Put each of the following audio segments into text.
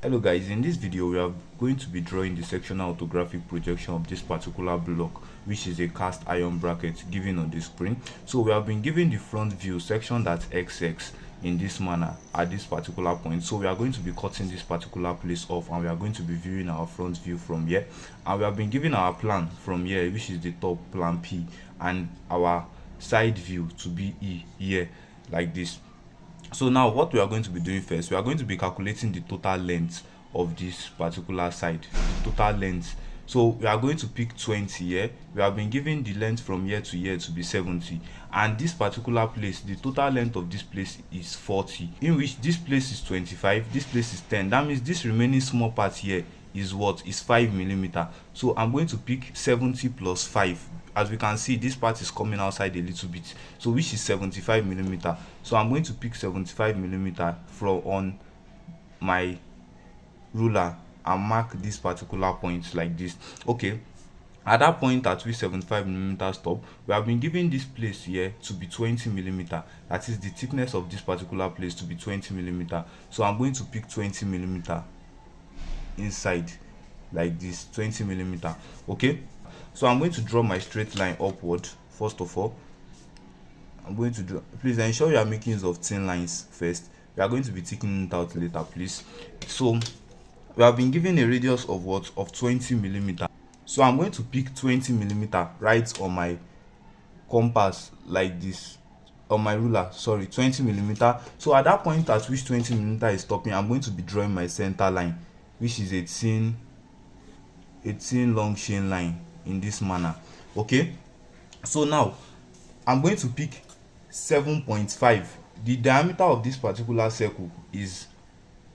Hello guys, in this video we are going to be drawing the sectional orthographic projection of this particular block, which is a cast iron bracket given on the screen. So we have been given the front view section that's XX in this manner at this particular point. So we are going to be cutting this particular place off and we are going to be viewing our front view from here, and we have been given our plan from here, which is the top plan P, and our side view to be E here like this. So now what we are going to be doing first, we are going to be calculating the total length of this particular side, the total length. So we are going to pick 20 here. We have been given the length from here to here to be 70, and this particular place, the total length of this place is 40, in which this place is 25, this place is 10. That means this remaining small part here is what is 5 mm. So I'm going to pick 70 plus 5. As we can see, this part is coming outside a little bit, so which is 75 mm. So I'm going to pick 75 mm from on my ruler and mark this particular point like this. Okay, at that point at which 75 mm stop, we have been given this place here to be 20 mm. That is the thickness of this particular place to be 20 mm. So I'm going to pick 20 mm inside like this, 20 mm. Okay, so I'm going to draw my straight line upward. First of all, I'm going to draw. Please ensure you are making use of thin lines first. We are going to be taking it out later, please. So we have been given a radius of what, of 20 mm. So I'm going to pick 20 mm right on my compass like this, on my ruler, sorry, 20 mm. So at that point at which 20 mm is stopping, I'm going to be drawing my center line, which is a thin long chain line in this manner. Okay, so now I'm going to pick 7.5. The diameter of this particular circle is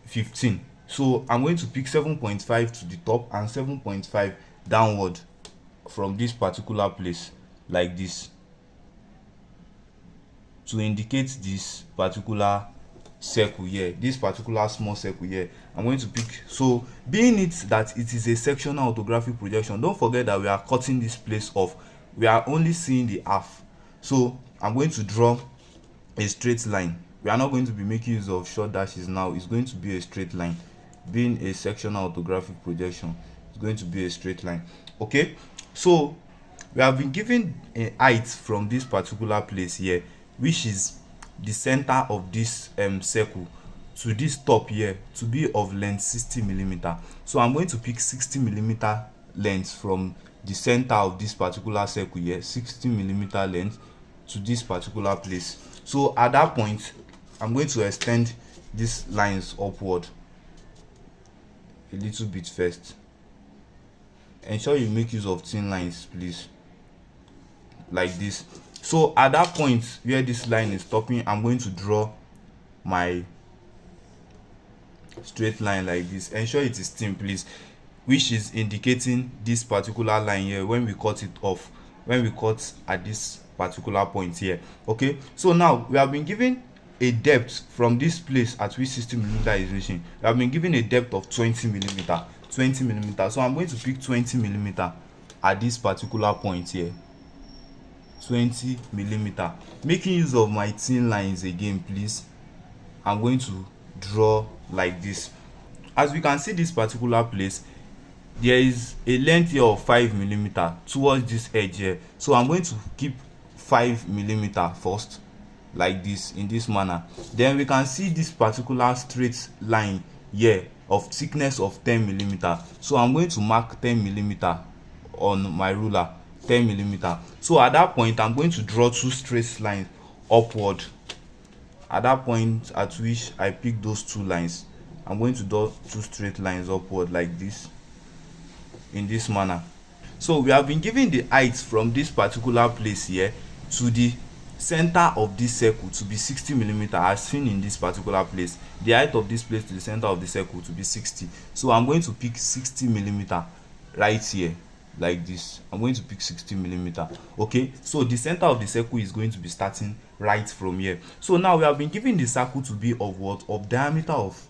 15, so I'm going to pick 7.5 to the top and 7.5 downward from this particular place like this to indicate this particular circle here, this particular small circle here. I'm going to pick, so being it that it is a sectional orthographic projection, don't forget that we are cutting this place off. We are only seeing the half, so I'm going to draw a straight line. We are not going to be making use of short dashes now. It's going to be a straight line. Being a sectional orthographic projection, it's going to be a straight line. Okay, so we have been given a height from this particular place here, which is the center of this circle to this top here, to be of length 60 mm. So I'm going to pick 60 mm length from the center of this particular circle here, 60 mm length to this particular place. So at that point, I'm going to extend these lines upward a little bit first. Ensure you make use of thin lines, please, like this. So at that point where this line is stopping, I'm going to draw my straight line like this. Ensure it is thin, please, which is indicating this particular line here when we cut it off, when we cut at this particular point here. Okay, so now we have been given a depth from this place at which 60 mm is reaching. We have been given a depth of 20 mm. So I'm going to pick 20 mm at this particular point here, 20 mm. Making use of my thin lines again, please, I'm going to draw like this. As we can see, this particular place, there is a length here of 5 mm towards this edge here, so I'm going to keep 5 mm first like this, in this manner. Then we can see this particular straight line here of thickness of 10 mm. So I'm going to mark 10 mm on my ruler, 10 mm. So at that point, I'm going to draw two straight lines upward. At that point at which I pick those two lines, I'm going to draw two straight lines upward like this, in this manner. So we have been given the height from this particular place here to the center of this circle to be 60 mm, as seen in this particular place. The height of this place to the center of the circle to be 60. So I'm going to pick 60 mm right here like this. I'm going to pick 60 mm. Okay, so the center of the circle is going to be starting right from here. So now we have been given the circle to be of what, of diameter of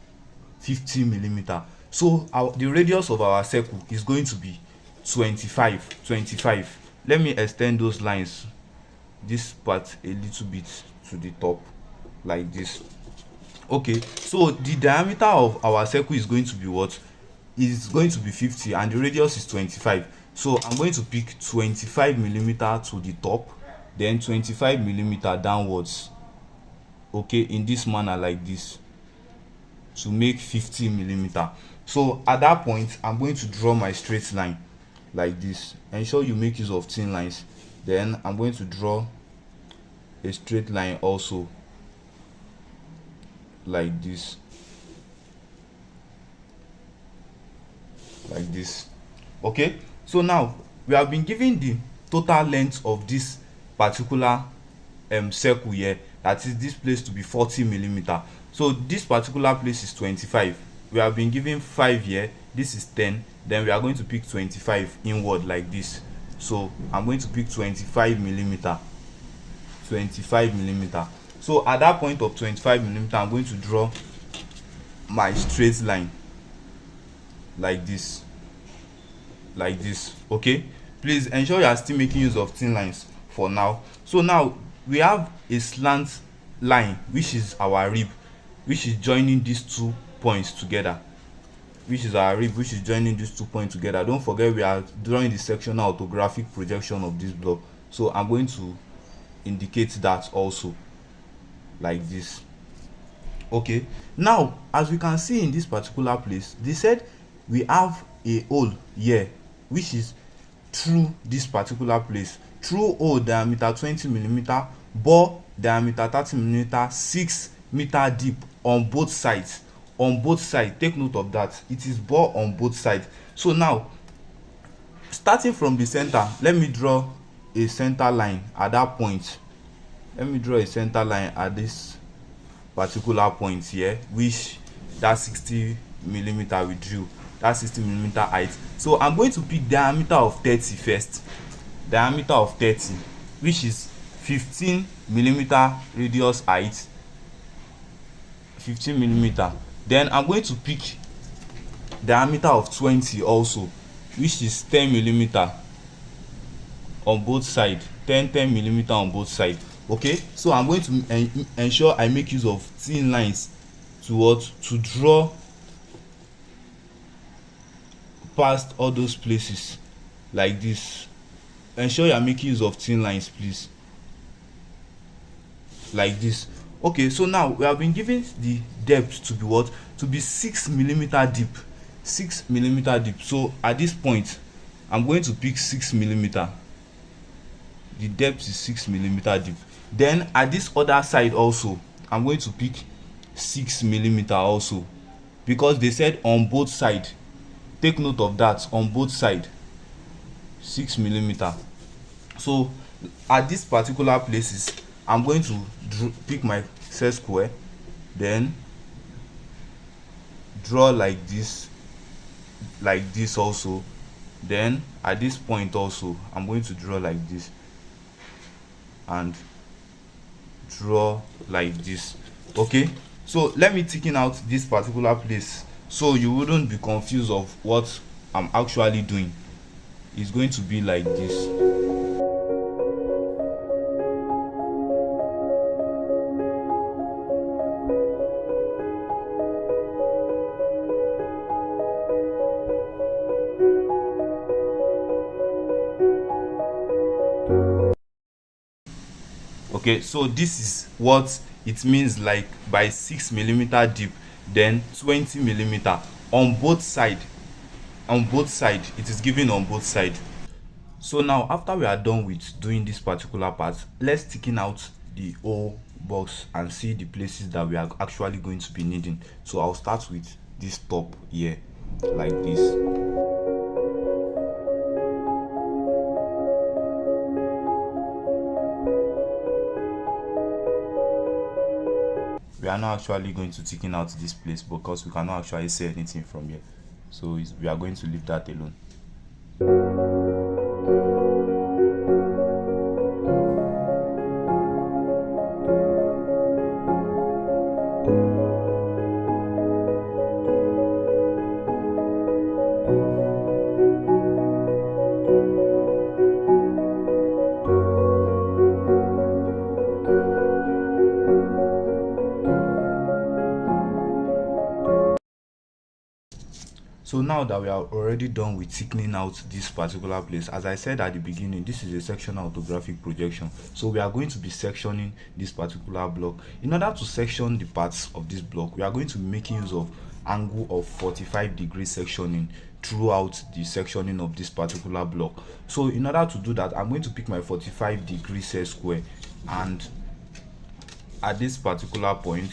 50 mm. So the radius of our circle is going to be 25. Let me extend those lines, this part a little bit to the top like this. Okay, so the diameter of our circle is going to be what? Is going to be 50 and the radius is 25. So I'm going to pick 25 millimeter to the top, then 25 millimeter downwards, okay, in this manner like this, to make 50 millimeter. So at that point I'm going to draw my straight line like this. Ensure you make use of thin lines. Then I'm going to draw a straight line also like this, like this. Okay, so now we have been given the total length of this particular circle here, that is this place, to be 40 millimeter. So this particular place is 25. We have been given 5 here, this is 10, then we are going to pick 25 inward like this. So I'm going to pick 25 millimeter, 25 millimeter. So at that point of 25 millimeter I'm going to draw my straight line like this, like this. Okay, please ensure you are still making use of thin lines for now. So now we have a slant line, which is our rib, which is joining these 2 points together, which is our rib, which is joining these 2 points together. Don't forget we are drawing the sectional orthographic projection of this block, so I'm going to indicate that also like this. Okay, now as we can see in this particular place, they said we have a hole here which is through this particular place, through hole diameter 20 millimeter, bore diameter 30 millimeter, 6 meter deep on both sides. On both sides, take note of that, it is bore on both sides. So now starting from the center, let me draw a center line at that point. Let me draw a center line at this particular point here, which that 60 millimeter we drew, that 60 millimeter height. So I'm going to pick diameter of 30 first, diameter of 30, which is 15 millimeter radius height, 15 millimeter. Then I'm going to pick diameter of 20 also, which is 10 millimeter on both sides, 10 millimeter on both sides. Okay, so I'm going to ensure I make use of thin lines to draw past all those places like this. Ensure you are making use of thin lines, please, like this. Okay, so now we have been given the depth to be what? To be 6 millimeter deep, 6 millimeter deep. So at this point I'm going to pick 6 millimeter. The depth is 6 millimeter deep. Then at this other side also I'm going to pick 6 millimeter also, because they said on both sides. Take note of that, on both sides 6 millimeter. So at this particular places I'm going to pick my set square, then draw like this also. Then at this point also I'm going to draw like this and draw like this. Okay, so let me thicken out this particular place so you wouldn't be confused of what I'm actually doing. It's going to be like this. Okay, so this is what it means, like by 6 millimeter deep, then 20 millimeter on both side. On both side, it is given on both side. So now after we are done with doing this particular part, let's thicken out the whole box and see the places that we are actually going to be needing. So I'll start with this top here like this. We are not actually going to thicken out this place because we cannot actually see anything from here, so we are going to leave that alone. So now that we are already done with thickening out this particular place, as I said at the beginning, this is a sectional orthographic projection. So we are going to be sectioning this particular block. In order to section the parts of this block, we are going to be making use of angle of 45-degree sectioning throughout the sectioning of this particular block. So in order to do that, I'm going to pick my 45-degree set square, and at this particular point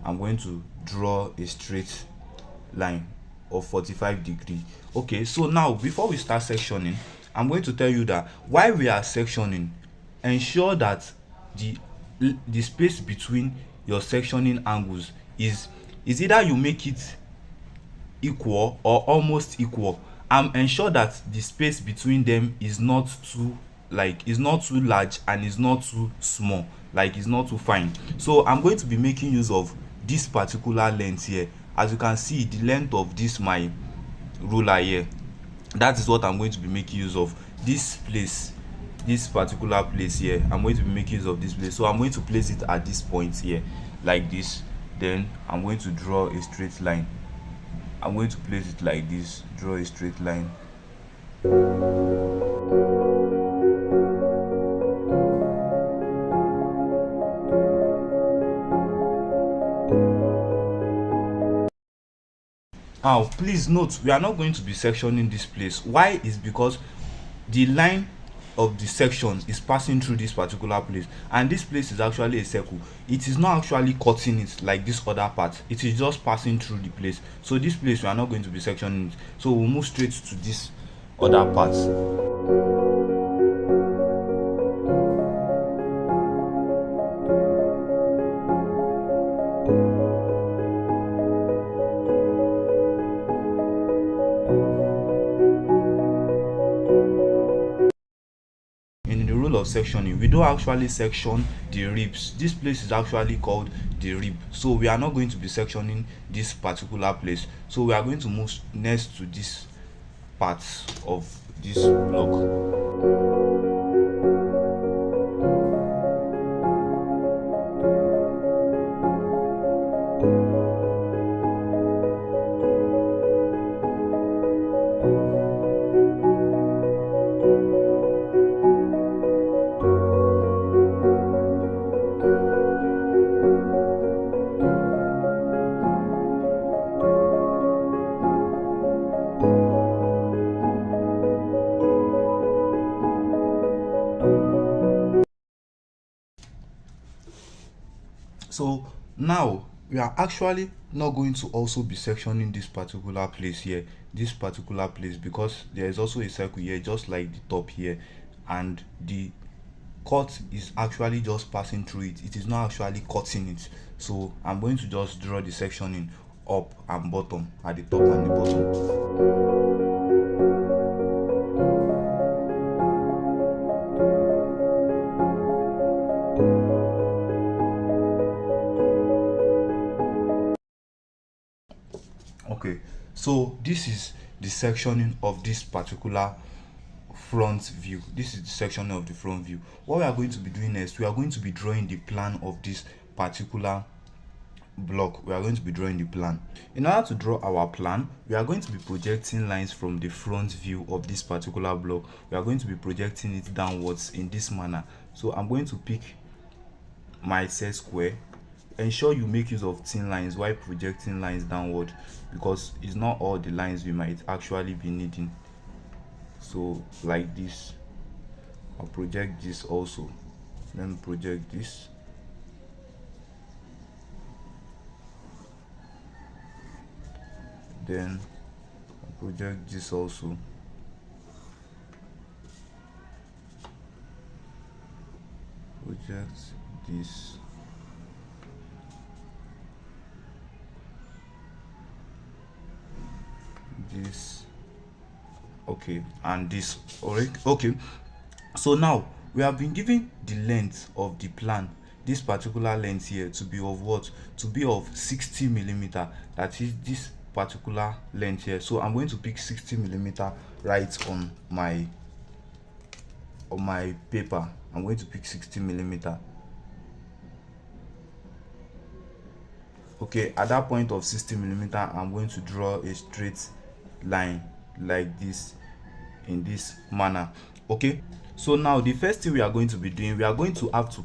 I'm going to draw a straight line of 45-degree. Okay, so now before we start sectioning, I'm going to tell you that while we are sectioning, ensure that the space between your sectioning angles is either you make it equal or almost equal, and ensure that the space between them is not too large and is not too small, like it's not too fine. So I'm going to be making use of this particular length here. As you can see, the length of this my ruler here, that is what I'm going to be making use of. This place, this particular place here, I'm going to be making use of this place. So I'm going to place it at this point here like this. Then I'm going to draw a straight line. I'm going to place it like this, draw a straight line. Now please note, we are not going to be sectioning this place. Why? Is because the line of the section is passing through this particular place, and this place is actually a circle. It is not actually cutting it like this other part, it is just passing through the place. So this place we are not going to be sectioning it, so we'll move straight to this other part. Of sectioning, we don't actually section the ribs. This place is actually called the rib, so we are not going to be sectioning this particular place. So we are going to move next to this part of this block. So now we are actually not going to also be sectioning this particular place here, this particular place, because there is also a circle here just like the top here, and the cut is actually just passing through it. It is not actually cutting it. So I'm going to just draw the sectioning up and bottom, at the top and the bottom. Okay, so this is the sectioning of this particular front view. This is the section of the front view. What we are going to be doing next, we are going to be drawing the plan of this particular block. We are going to be drawing the plan. In order to draw our plan, we are going to be projecting lines from the front view of this particular block. We are going to be projecting it downwards in this manner. So I'm going to pick my set square. Ensure you make use of thin lines while projecting lines downward, because it's not all the lines we might actually be needing. So like this, I'll project this also, then project this, then I'll project this also, project this, this, okay, and this. Okay, so now we have been given the length of the plan, this particular length here, to be of what? To be of 60 millimeter. That is this particular length here. So I'm going to pick 60 millimeter right on my paper. I'm going to pick 60 millimeter. Okay, at that point of 60 millimeter, I'm going to draw a straight line like this, in this manner. Okay, so now the first thing we are going to be doing, we are going to have to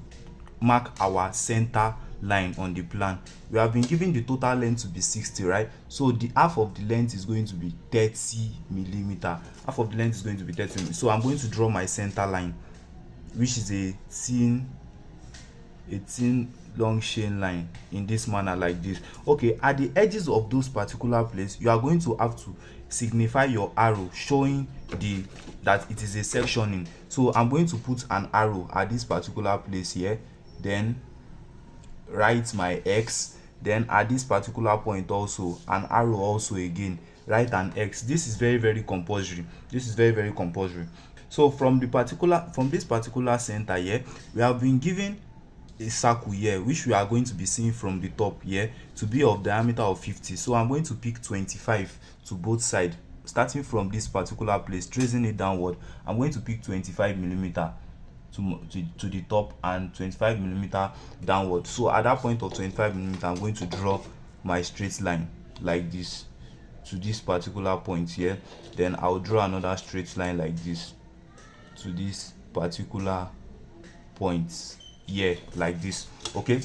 mark our center line on the plan. We have been given the total length to be 60, right? So the half of the length is going to be 30 millimeter. Half of the length is going to be 30 millimeter. So I'm going to draw my center line, which is a thin long chain line in this manner like this. Okay, at the edges of those particular place, you are going to have to signify your arrow showing that it is a sectioning. So I'm going to put an arrow at this particular place here, then write my X, then at this particular point also an arrow also again, write an X. This is very compulsory. This is very compulsory. So from this particular center here, we have been given a circle here, which we are going to be seeing from the top here to be of diameter of 50. So I'm going to pick 25 to both sides, starting from this particular place, tracing it downward. I'm going to pick 25 millimeter to the top and 25 millimeter downward. So at that point of 25 millimeter, I'm going to draw my straight line like this to this particular point here. Then I'll draw another straight line like this to this particular point here like this. Okay,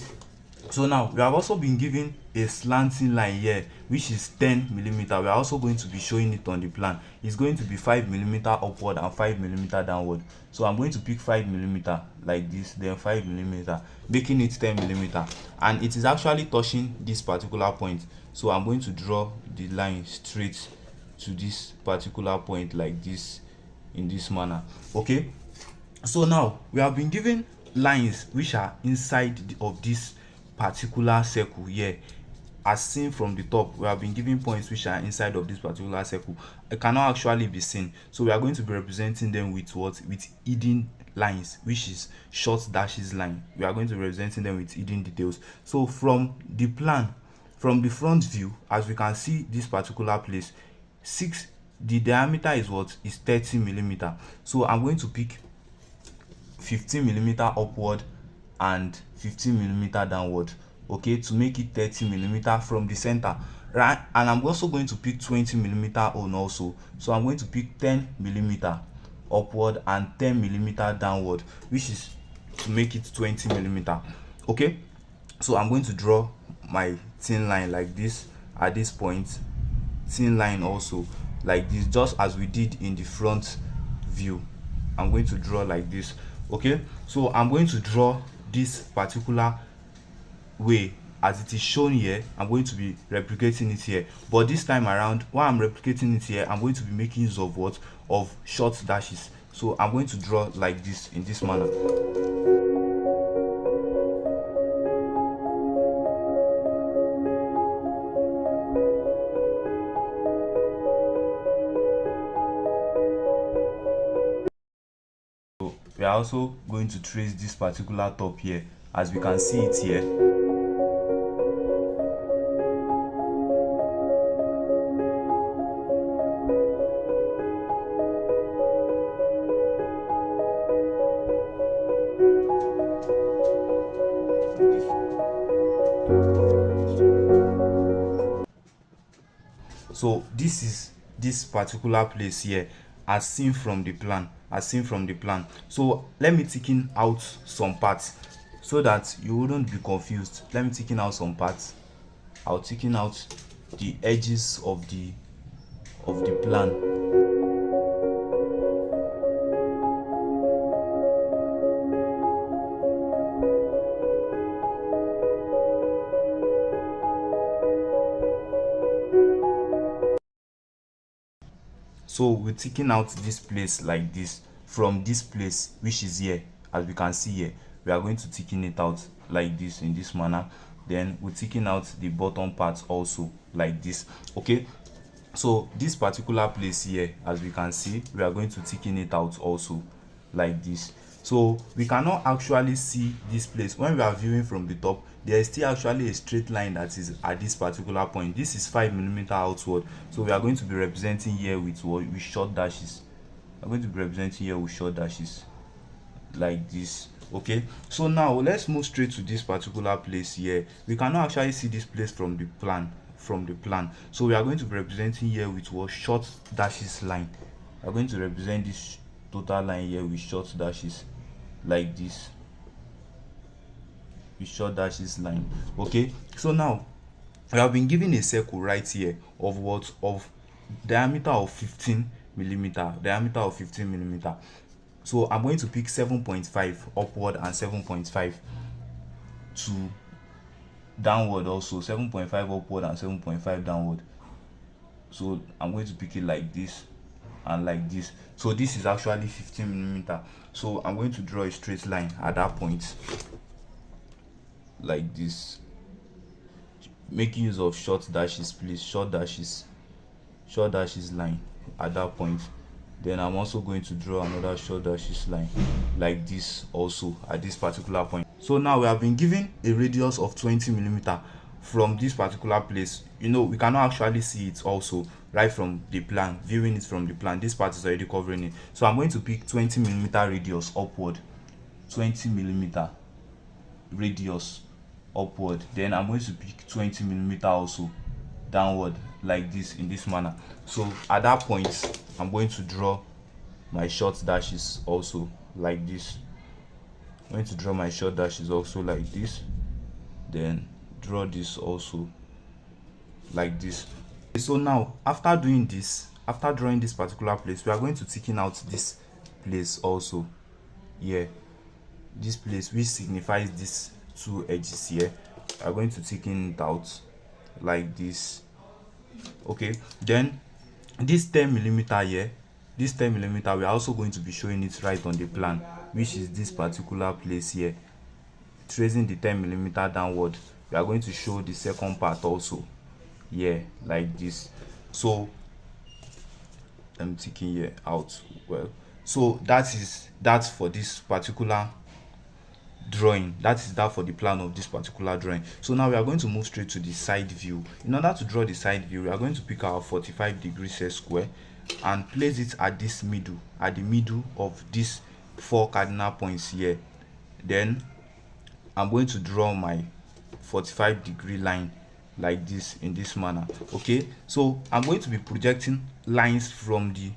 so now we have also been given a slanting line here, which is 10 millimeter. We are also going to be showing it on the plan. It's going to be 5 millimeter upward and 5 millimeter downward. So I'm going to pick 5 millimeter like this, then 5 millimeter, making it 10 millimeter, and it is actually touching this particular point. So I'm going to draw the line straight to this particular point like this, in this manner. Okay, so now we have been given lines which are inside of this particular circle here. As seen from the top, we have been given points which are inside of this particular circle. It cannot actually be seen, so we are going to be representing them with what? With hidden lines, which is short dashes line. We are going to be representing them with hidden details. So from the plan, from the front view, as we can see this particular place, the diameter is what? Is 30 millimeter. So I'm going to pick 15 millimeter upward and 15 millimeter downward, okay, to make it 30 millimeter from the center, right? And I'm also going to pick 20 millimeter on also. So I'm going to pick 10 millimeter upward and 10 millimeter downward, which is to make it 20 millimeter. Okay, so I'm going to draw my thin line like this at this point, thin line also like this, just as we did in the front view. I'm going to draw like this. Okay, so I'm going to draw this particular way as it is shown here. I'm going to be replicating it here, but this time around, while I'm replicating it here, I'm going to be making use of what? Of short dashes. So I'm going to draw like this, in this manner. We are also going to trace this particular top here, as we can see it here. So this is this particular place here, as seen from the plan. So let me thicken out some parts so that you wouldn't be confused. Let me thicken out some parts. I'll thicken out the edges of the plan. So we thicken out this place like this. From this place, which is here, as we can see here, we are going to thicken it out like this, in this manner. Then we thicken out the bottom part also like this. Okay, so this particular place here, as we can see, we are going to thicken it out also like this. So we cannot actually see this place when we are viewing from the top. There is still actually a straight line that is at this particular point. This is 5 millimeter outward, so we are going to be representing here with short dashes. I'm going to be representing here with short dashes like this. Okay, so now let's move straight to this particular place here. We cannot actually see this place from the plan, from the plan. So we are going to be representing here with what? Short dashes line. We are going to represent this total line here with short dashes like this, with short dashes line. Okay, so now we have been given a circle right here of what? Of diameter of 15 millimeter, so I'm going to pick 7.5 upward and 7.5 to downward, also 7.5 upward and 7.5 downward. So I'm going to pick it like this and like this. So this is actually 15 millimeter. So I'm going to draw a straight line at that point like this, making use of short dashes, please. Short dashes line at that point. Then I'm also going to draw another short dashes line like this also at this particular point. So now we have been given a radius of 20 millimeter from this particular place. We cannot actually see it also right from the plan, viewing it from the plan. This part is already covering it. So I'm going to pick 20 millimeter radius upward, 20 millimeter radius upward. Then I'm going to pick 20 millimeter also downward like this, in this manner. So at that point I'm going to draw my short dashes also like this. I'm going to draw my short dashes also like this, then draw this also like this. So now after doing this, after drawing this particular place, we are going to thicken out this place also here, this place which signifies these two edges here. We are going to thicken it out like this. Okay, then this 10 millimeter here, this 10 millimeter, we are also going to be showing it right on the plan, which is this particular place here. Tracing the 10 millimeter downward, we are going to show the second part also here like this. So I'm taking here out. Well, so that's for this particular drawing. That is that for the plan of this particular drawing. So now we are going to move straight to the side view. In order to draw the side view, we are going to pick our 45-degree set square and place it at this middle, at the middle of these 4 cardinal points here. Then I'm going to draw my 45-degree line like this, in this manner. Okay, so I'm going to be projecting lines from the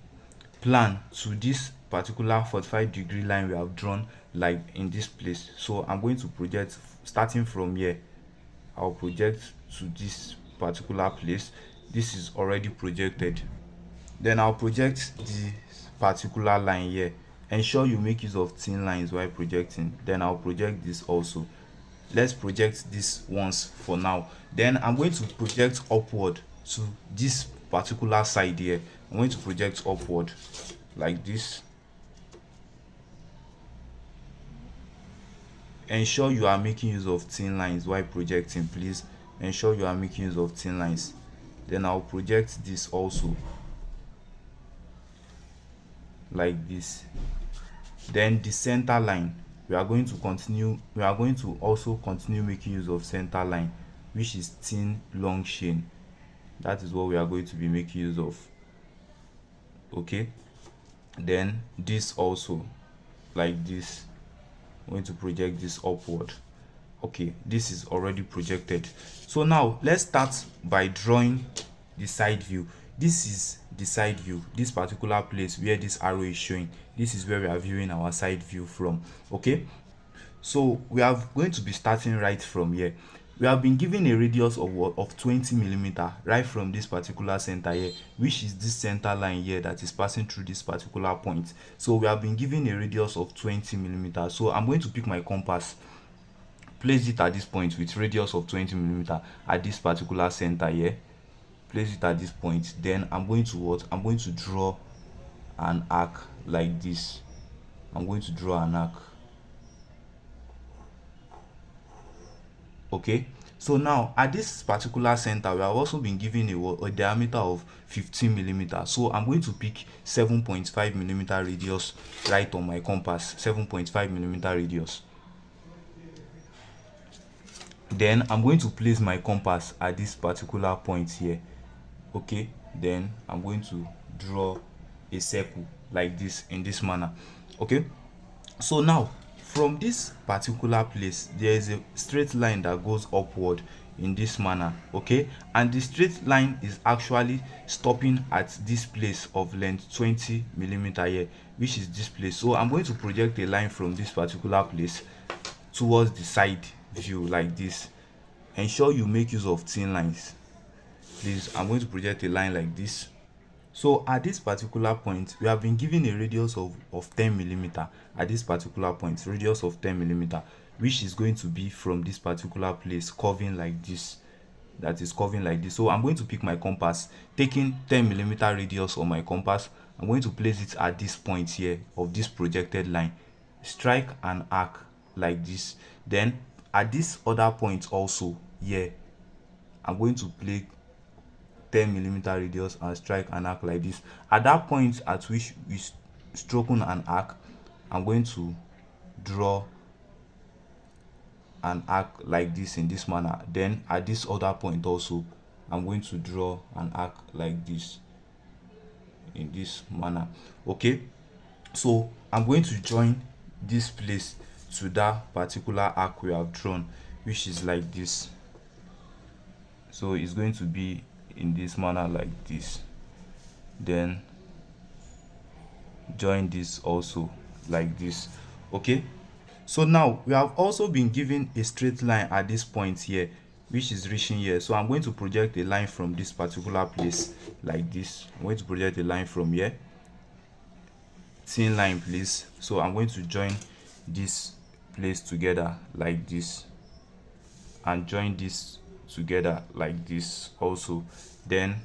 plan to this particular 45-degree line we have drawn, like in this place. So I'm going to project starting from here. I'll project to this particular place. This is already projected. Then I'll project this particular line here. Ensure you make use of thin lines while projecting. Then I'll project this also. Let's project this once for now. Then I'm going to project upward to this particular side here. I'm going to project upward like this. Ensure you are making use of thin lines while projecting, please. Ensure you are making use of thin lines. Then I'll project this also like this. Then the center line, we are going to also continue making use of center line, which is thin long chain. That is what we are going to be making use of. Okay, then this also like this. I'm going to project this upward. Okay, this is already projected. So now let's start by drawing the side view. This is the side view, this particular place where this arrow is showing. This is where we are viewing our side view from. Okay, so we are going to be starting right from here. We have been given a radius of 20 millimeter right from this particular center here, which is this center line here that is passing through this particular point. So we have been given a radius of 20 millimeter. So I'm going to pick my compass, place it at this point with radius of 20 millimeter at this particular center here. Place it at this point. Then I'm going to draw an arc like this. I'm going to draw an arc. Okay, so now at this particular center, we have also been given a diameter of 15 millimeter. So I'm going to pick 7.5 millimeter radius right on my compass. 7.5 millimeter radius. Then I'm going to place my compass at this particular point here. Okay, then I'm going to draw a circle like this, in this manner. Okay, so now from this particular place there is a straight line that goes upward in this manner, okay, and the straight line is actually stopping at this place of length 20 millimeter here, which is this place. So I'm going to project a line from this particular place towards the side view like this. Ensure you make use of thin lines, please. I'm going to project a line like this. So at this particular point we have been given a radius of 10 millimeter at this particular point, radius of 10 millimeter, which is going to be from this particular place curving like this, that is curving like this. So I'm going to pick my compass, taking 10 millimeter radius on my compass. I'm going to place it at this point here of this projected line, strike an arc like this. Then at this other point also here, I'm going to place 10 millimeter radius and strike an arc like this. At that point at which we stroken an arc, I'm going to draw an arc like this in this manner. Then at this other point also, I'm going to draw an arc like this in this manner, okay. So I'm going to join this place to that particular arc we have drawn, which is like this. So it's going to be in this manner like this. Then join this also like this, okay. So now we have also been given a straight line at this point here, which is reaching here. So I'm going to project a line from this particular place like this. I'm going to project a line from here, thin line please. So I'm going to join this place together like this and join this together like this also. Then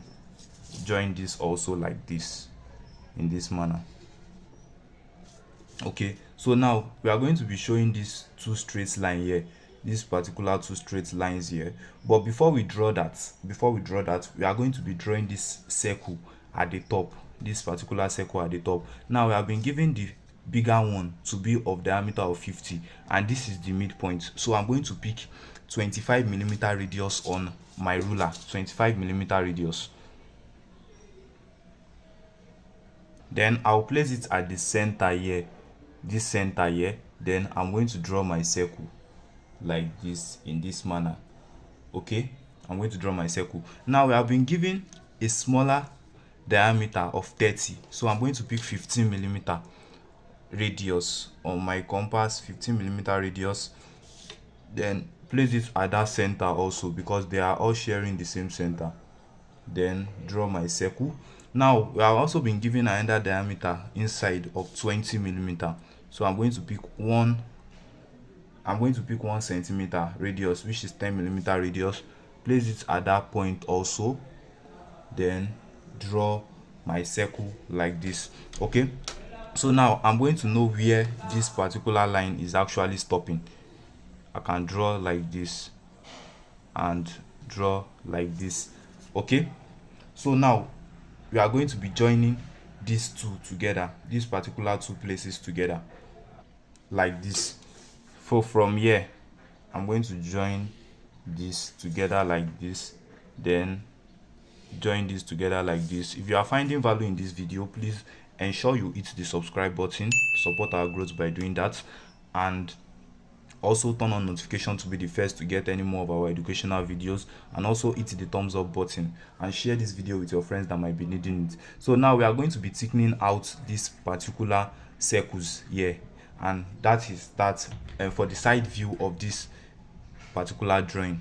join this also like this in this manner, okay. So now we are going to be showing these two straight lines here, these particular two straight lines here. But before we draw that, we are going to be drawing this circle at the top, this particular circle at the top. Now we have been given the bigger one to be of diameter of 50, and this is the midpoint. So I'm going to pick 25 millimeter radius on my ruler, 25 millimeter radius. Then I'll place it at the center here, this center here. Then I'm going to draw my circle like this in this manner, okay. I'm going to draw my circle. Now we have been given a smaller diameter of 30, so I'm going to pick 15 millimeter radius on my compass, 15 millimeter radius. Then place it at that center also, because they are all sharing the same center. Then draw my circle. Now we have also been given another diameter inside of 20 millimeter, so I'm going to pick one centimeter radius, which is 10 millimeter radius. Place it at that point also. Then draw my circle like this, okay. So now I'm going to know where this particular line is actually stopping. I can draw like this and draw like this, okay. So now we are going to be joining these two together, these particular two places together like this. So from here I'm going to join this together like this, then join this together like this. If you are finding value in this video, please ensure you hit the subscribe button, support our growth by doing that, and also turn on notification to be the first to get any more of our educational videos, and also hit the thumbs up button and share this video with your friends that might be needing it. So now we are going to be thickening out these particular circles here, and that is that for the side view of this particular drawing.